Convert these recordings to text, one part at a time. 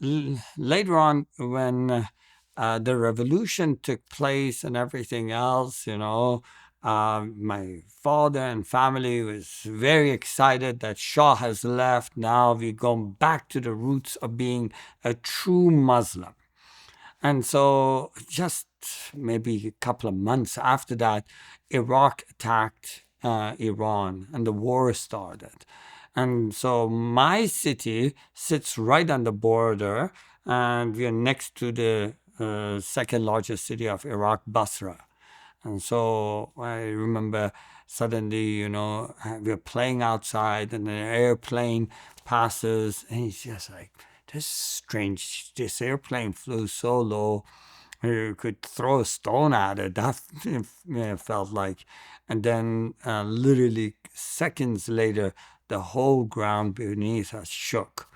later on, when the revolution took place and everything else, my father and family was very excited that Shah has left. Now we're going back to the roots of being a true Muslim. And so, just maybe a couple of months after that, Iraq attacked Iran and the war started. And so, my city sits right on the border, and we are next to the second largest city of Iraq, Basra. And so I remember suddenly, we're playing outside and an airplane passes, and it's just like, this is strange. This airplane flew so low, you could throw a stone at it. That felt like. And then literally seconds later, the whole ground beneath us shook.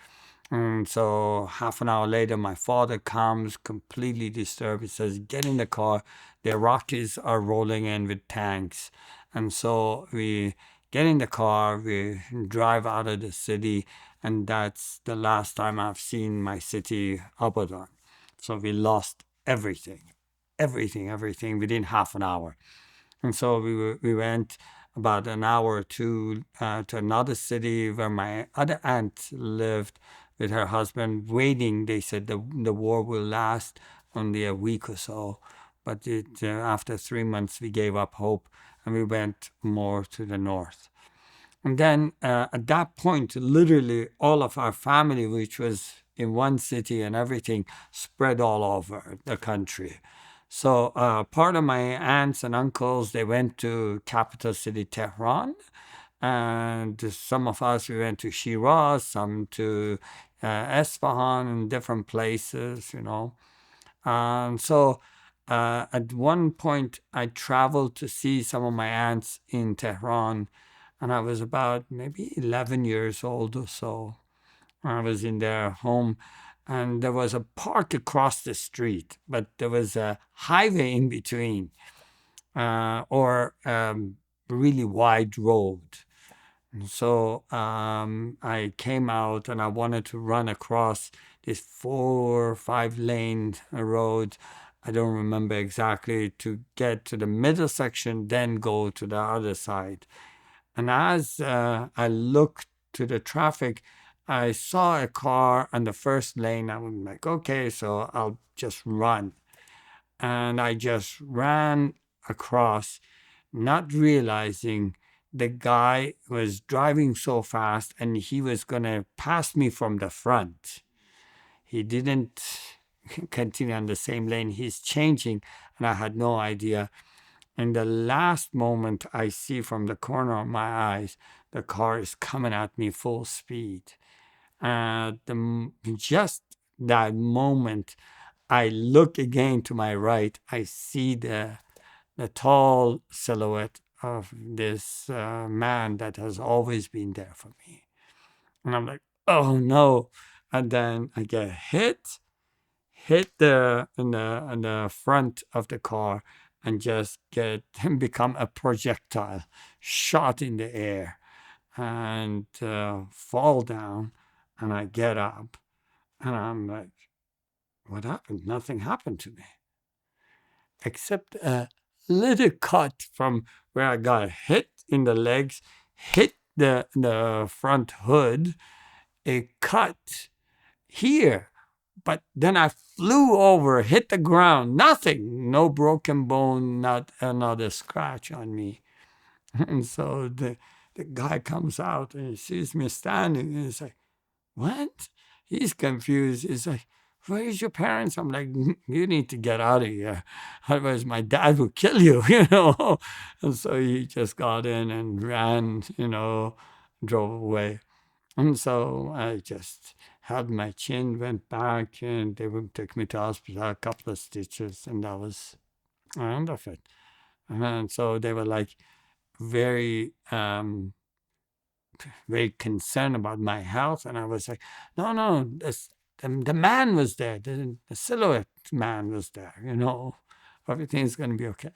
And so half an hour later, my father comes completely disturbed. He says, "Get in the car. The Iraqis are rolling in with tanks." And so we get in the car, we drive out of the city, and that's the last time I've seen my city, Abadan. So we lost everything, everything within half an hour. And so we went about an hour or two to another city where my other aunt lived with her husband, waiting. They said the war will last only a week or so. But after 3 months, we gave up hope and we went more to the north. And then at that point, literally all of our family, which was in one city and everything, spread all over the country. So part of my aunts and uncles, they went to capital city Tehran. And some of us, we went to Shiraz, some to Esfahan and different places. So at one point, I traveled to see some of my aunts in Tehran, and I was about maybe 11 years old or so. I was in their home, and there was a park across the street, but there was a highway in between, or really wide road. And so I came out and I wanted to run across this 4 or 5 lane road. I don't remember exactly, to get to the middle section, then go to the other side. And as I looked to the traffic, I saw a car on the first lane. I was like, okay, so I'll just run. And I just ran across, not realizing the guy was driving so fast and he was going to pass me from the front. He didn't continue on the same lane. He's changing, and I had no idea. In the last moment, I see from the corner of my eyes, the car is coming at me full speed. Just that moment, I look again to my right. I see the tall silhouette of this man that has always been there for me. And I'm like, oh no. And then I get hit in the front of the car, and just become a projectile shot in the air, and fall down. And I get up, and I'm like, what happened? Nothing happened to me except a little cut from where I got hit in the legs, hit the front hood, a cut here. But then I flew over, hit the ground, nothing, no broken bone, not another scratch on me. And so the guy comes out and he sees me standing, and he's like, what? He's confused. He's like, where is your parents? I'm like, you need to get out of here. Otherwise, my dad will kill you. And so he just got in and ran, drove away. And so I just held my chin, went back, and they took me to hospital, a couple of stitches, and that was the end of it. And so they were like very, very concerned about my health. And I was like, no, the man was there. The silhouette man was there, everything's going to be okay.